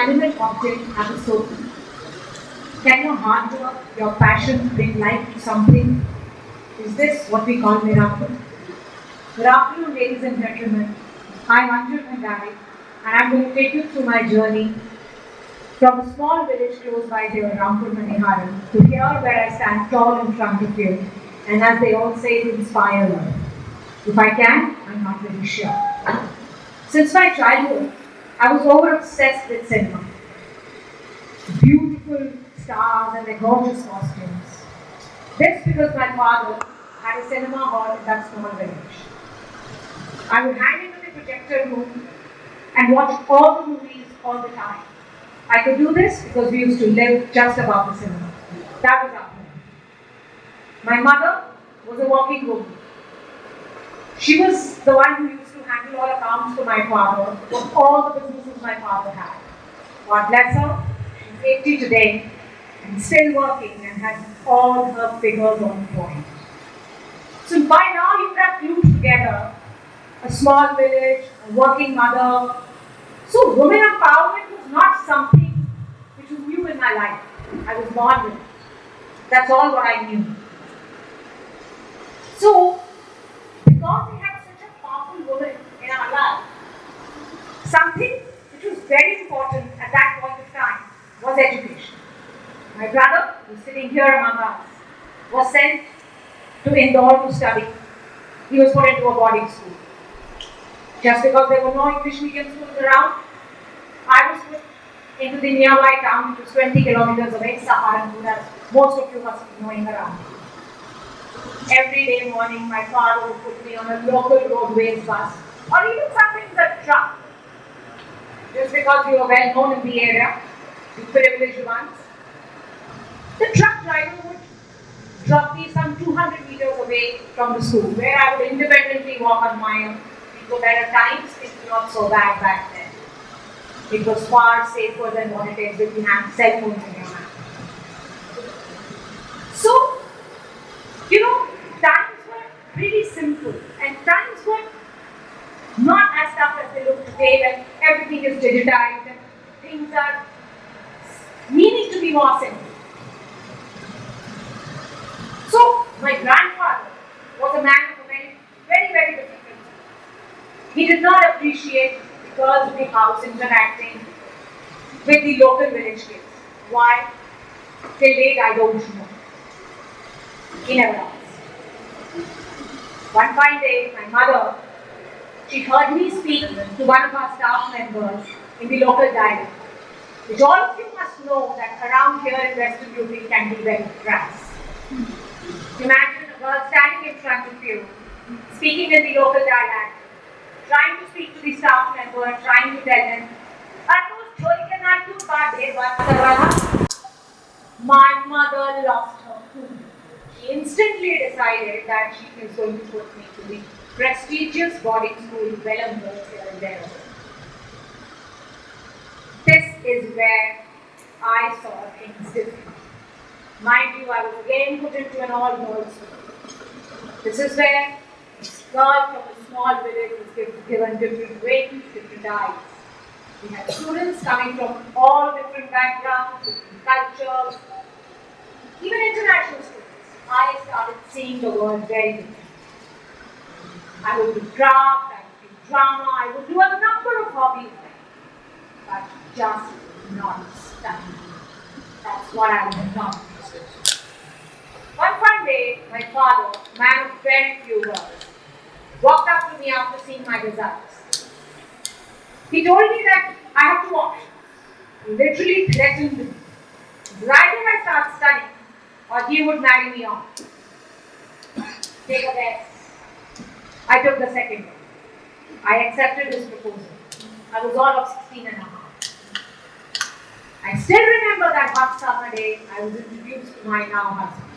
inanimate object have a soul? Can your hard work, your passion bring life to something? Is this what we call miracle? Good afternoon, ladies and gentlemen. I'm Anjul Bhandari, and I'm going to take you through my journey from a small village close by here, Rampur Maniharan, to here where I stand tall in front of you, and as they all say, to inspire others. If I can, I'm not very sure. Since my childhood, I was over obsessed with cinema. Beautiful stars and their gorgeous costumes. This because my father had a cinema hall in that small village. I would hang into the projector room and watch all the movies all the time. I could do this because we used to live just above the cinema. That was our home. My mother was a working woman. She was the one who used to handle all accounts for my father, for all the businesses my father had. God bless her, she's 80 today and still working and has all her figures on point. So by now you would have clued together a small village, a working mother. So women empowerment was not something which was new in my life. I was born with it. That's all what I knew. So, because we had such a powerful woman in our life, something which was very important at that point of time was education. My brother, who's sitting here among us, was sent to Indore to study. He was put into a boarding school. Just because there were no English medium schools around, I was put into the nearby town, which was 20 kilometers away, Saharanpur, as most of you must be knowing around. Every day morning, my father would put me on a local roadways bus, or even sometimes a truck. Just because we were well known in the area, the privileged ones. The truck driver would drop me some 200 meters away from the school, where I would independently walk on my own. Because at times, it was not so bad back then. It was far safer than what it is if you have cell phones in your hand. So, times were really simple and times were not as tough as they look today when everything is digitized and things are meaning to be more simple. So, my grandfather was a man of a very different nature. He did not appreciate the girls in the house interacting with the local village kids. Why? Till date, I don't know. He never asked. One fine day, my mother, she heard me speak to one of our staff members in the local dialect, which all of you must know that around here in Western UP can be very crass. Imagine a girl standing in front of you, speaking in the local dialect, trying to speak to the staff member, trying to tell him, my mother lost her cool. She instantly decided that she is going to put me to the prestigious boarding school Wellenberg here and there. This is where I saw things different. Mind you, I was again put into an all-girls school. This is where this girl from a small village was given different wings, different eyes. We had students coming from all different backgrounds, different cultures, even international students. I started seeing the world very differently. I would do craft, I would do drama, I would do a number of hobbies, but just not studying. That's what I was not interested in. One fine day, my father, man of very few words, walked up to me after seeing my results. He told me that I have two options. He literally threatened me. Either I start studying, or he would marry me off. Take a guess. I took the second one. I accepted his proposal. I was all of 16 and a half. I still remember that hot summer day I was introduced to my now husband.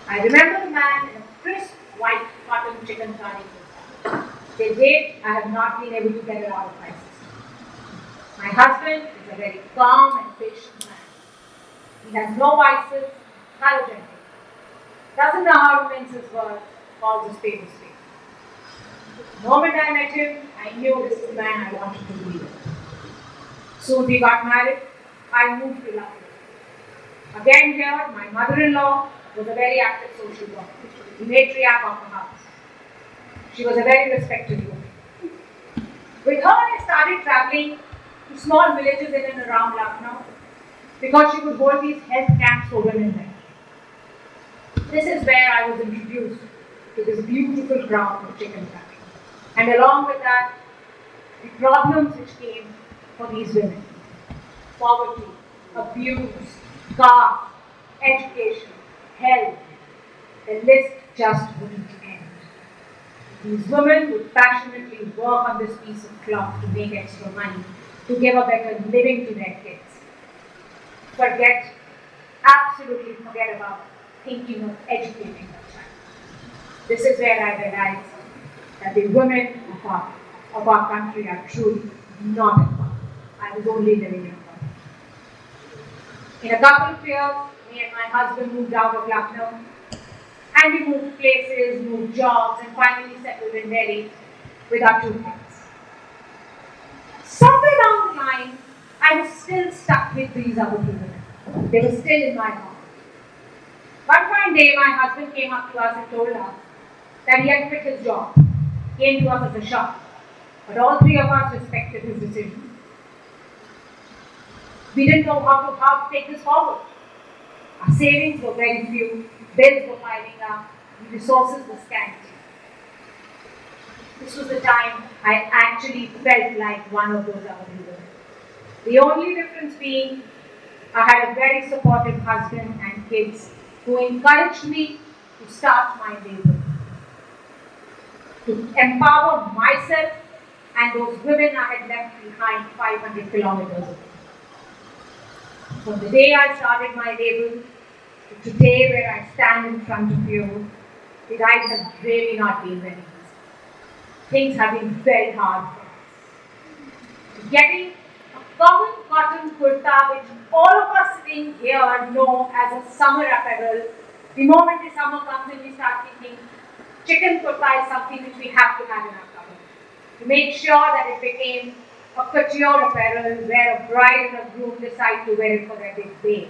I remember the man in a crisp white cotton chicken curry. Till date, I have not been able to get it out of my system. My husband is a very calm and patient man. He has no vices, intelligent. Doesn't know how to mince his words, calls a spade a spade. The moment I met him, I knew this is the man I wanted to be with. Soon we got married. I moved to Lucknow. Again here, my mother-in-law was a very active social worker, the matriarch of the house. She was a very respected woman. With her, I started traveling to small villages in and around Lucknow because she would hold these health camps for women there. This is where I was introduced to this beautiful ground of chicken country. And along with that, the problems which came for these women: poverty, abuse, caste, education, health. The list just wouldn't end. These women would passionately work on this piece of cloth to make extra money, to give a better living to their kids. Absolutely forget about thinking of educating their child. This is where I realized that the women of our country are truly not at fault. I was only living in a fault. In a couple of years, me and my husband moved out of Lucknow, and we moved places, moved jobs, and finally settled in Delhi with our 2 kids. Somewhere down the line, I was still stuck with these other 2 women. They were still in my heart. One fine day, my husband came up to us and told us that he had quit his job. Came to us as a shock. But all 3 of us respected his decision. We didn't know how to take this forward. Our savings were very few, bills were piling up, the resources were scanty. This was the time I actually felt like one of those other women. The only difference being, I had a very supportive husband and kids who encouraged me to start my labor, to empower myself and those women I had left behind 500 kilometers away. From the day I started my label to today where I stand in front of you, the ride has really not been very easy. Things have been very hard for us. Getting a common cotton kurta, which all of us sitting here know as a summer apparel, the moment the summer comes in, we start thinking chicken kurta is something which we have to have in our cupboard. To make sure that it became a couture apparel where a bride and a groom decide to wear it for their big day,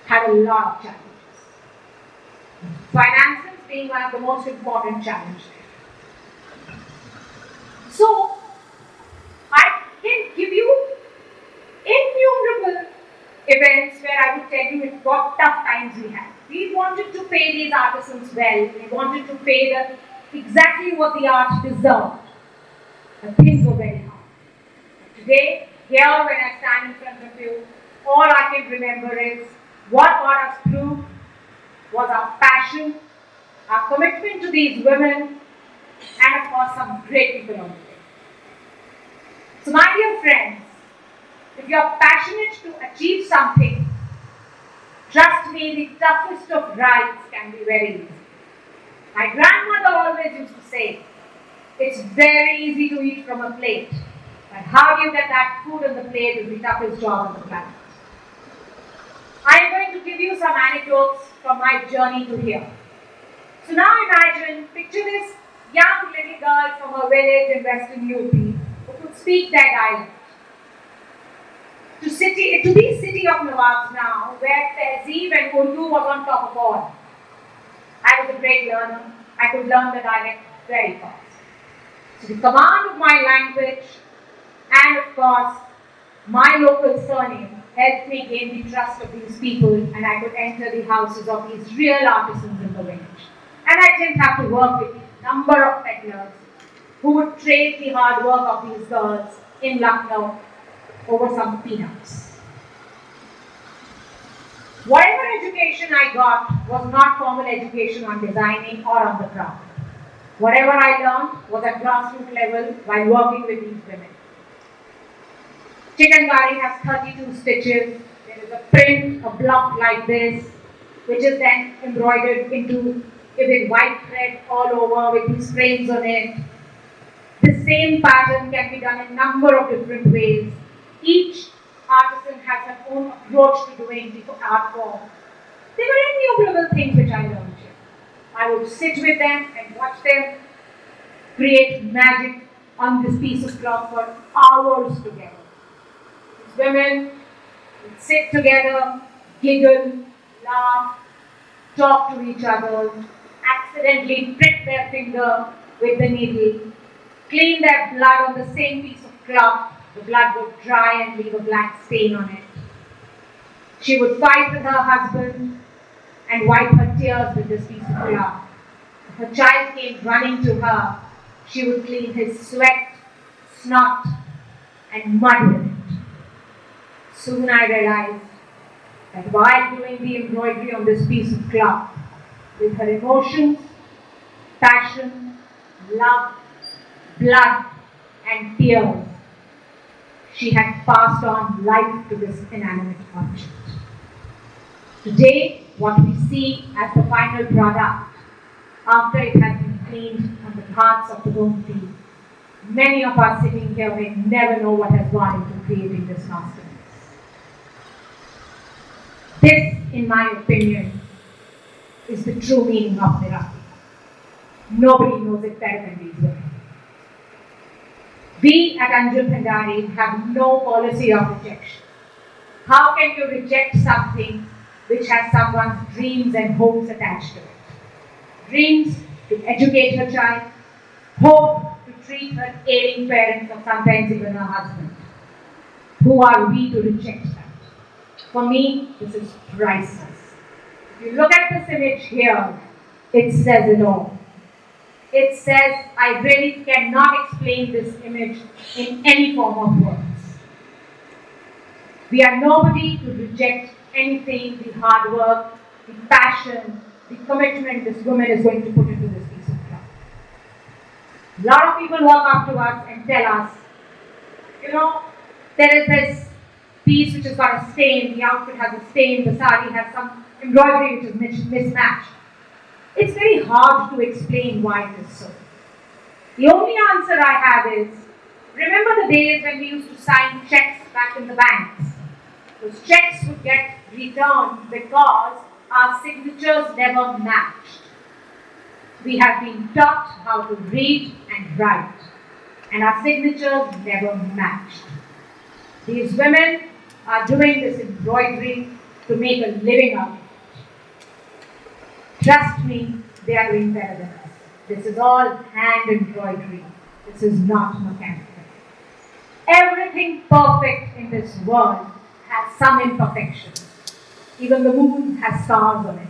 had a lot of challenges. Finances being one of the most important challenges. So, I can give you innumerable events where I would tell you what tough times we had. We wanted to pay these artisans well. We wanted to pay them exactly what the art deserved. But things were very hard. But today, here when I stand in front of you, all I can remember is what got us through was our passion, our commitment to these women, and of course some great people on the way. So my dear friends, if you are passionate to achieve something, trust me, the toughest of rides can be very easy. My grandmother always used to say, it's very easy to eat from a plate, but how do you get that food on the plate is the toughest job on the planet. I am going to give you some anecdotes from my journey to here. So now imagine, picture this young little girl from a village in western UP who could speak their dialect. To the city of Nawabs now, where Tehzeeb and Urdu was on top of all. I was a great learner. I could learn the dialect very fast. So the command of my language and of course my local surname helped me gain the trust of these people, and I could enter the houses of these real artisans in the village. And I didn't have to work with a number of peddlers who would trade the hard work of these girls in Lucknow over some peanuts. Whatever education I got was not formal education on designing or on the craft. Whatever I learned was at grassroots level while working with these women. Chikangari has 32 stitches. There is a print, a block like this, which is then embroidered into with white thread all over with these frames on it. The same pattern can be done in a number of different ways. Each artisan has their own approach to doing the art form. There were innumerable things which I learned here. I would sit with them and watch them create magic on this piece of cloth for hours together. These women would sit together, giggle, laugh, talk to each other, accidentally prick their finger with the needle, clean their blood on the same piece of cloth. The blood would dry and leave a black stain on it. She would fight with her husband and wipe her tears with this piece of cloth. If her child came running to her, she would clean his sweat, snot, and mud with it. Soon I realized that while doing the embroidery on this piece of cloth, with her emotions, passion, love, blood, and tears, she had passed on life to this inanimate object. Today, what we see as the final product, after it has been cleaned on the hearts of the home team, many of us sitting here may never know what has gone into creating this masterpiece. This, in my opinion, is the true meaning of therapy. Nobody knows it better than these women. We at Anjul Bhandari have no policy of rejection. How can you reject something which has someone's dreams and hopes attached to it? Dreams to educate her child, hope to treat her ailing parents or sometimes even her husband. Who are we to reject that? For me, this is priceless. If you look at this image here, it says it all. It says, I really cannot explain this image in any form of words. We are nobody to reject anything, the hard work, the passion, the commitment this woman is going to put into this piece of cloth. A lot of people walk up to us and tell us, there is this piece which has got a stain, the outfit has a stain, the sari has some embroidery which is mismatched. It's very hard to explain why it is so. The only answer I have is, remember the days when we used to sign checks back in the banks? Those checks would get returned because our signatures never matched. We have been taught how to read and write, and our signatures never matched. These women are doing this embroidery to make a living out of it. Trust me, they are doing better than us. This is all hand embroidery. This is not mechanical. Everything perfect in this world has some imperfections. Even the moon has scars on it.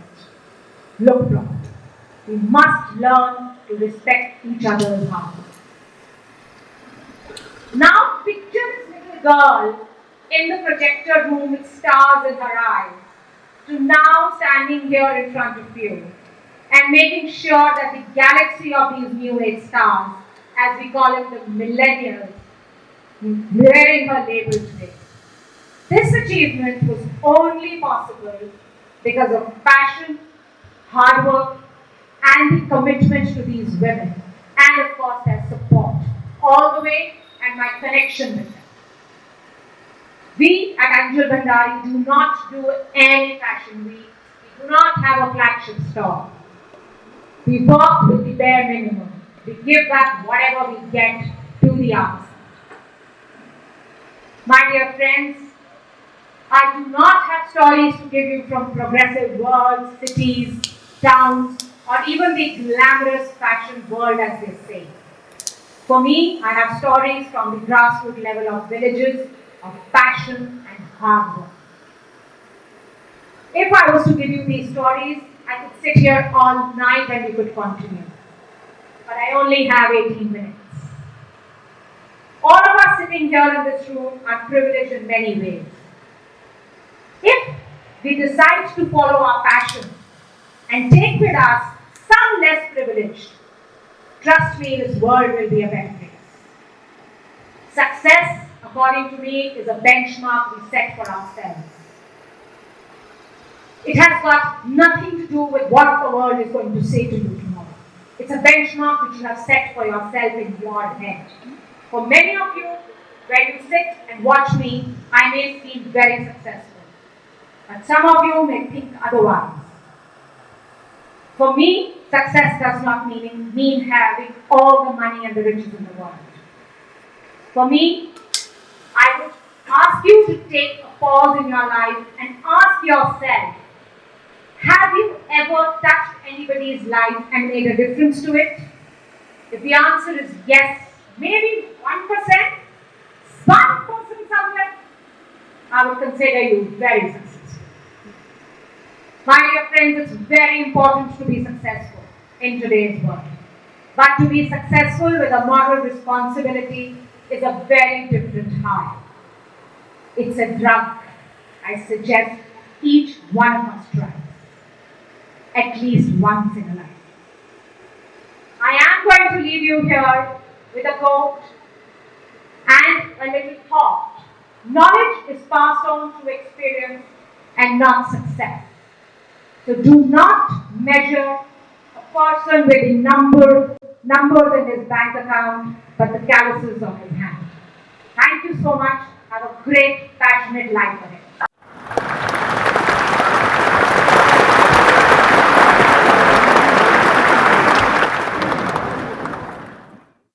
Look proper. We must learn to respect each other's heart. Now picture this little girl in the projector room with stars in her eyes, to now standing here in front of you and making sure that the galaxy of these new age stars, as we call them the millennials, wearing her label today. This achievement was only possible because of passion, hard work, and the commitment to these women, and of course their support all the way and my connection with them. We at Anjul Bhandari do not do any fashion week. We do not have a flagship store. We work with the bare minimum. We give back whatever we get to the artisan. My dear friends, I do not have stories to give you from progressive worlds, cities, towns, or even the glamorous fashion world as they say. For me, I have stories from the grassroots level of villages, of passion and hard work. If I was to give you these stories, I could sit here all night and we could continue. But I only have 18 minutes. All of us sitting here in this room are privileged in many ways. If we decide to follow our passion and take with us some less privileged, trust me, this world will be a better place. Success, according to me, is a benchmark we set for ourselves. It has got nothing to do with what the world is going to say to you tomorrow. It's a benchmark which you have set for yourself in your head. For many of you, where you sit and watch me, I may seem very successful. But some of you may think otherwise. For me, success does not mean having all the money and the riches in the world. For me, I would ask you to take a pause in your life and ask yourself, have you ever touched anybody's life and made a difference to it? If the answer is yes, maybe 1%, one person somewhere, I would consider you very successful. My dear friends, it's very important to be successful in today's world. But to be successful with a moral responsibility is a very different high. It's a drug I suggest each one of us tries, at least once in a life. I am going to leave you here with a quote and a little thought. Knowledge is passed on through experience and not success. So do not measure a person with the numbers in his bank account, but the calluses on his hand. Thank you so much. Have a great, passionate life ahead.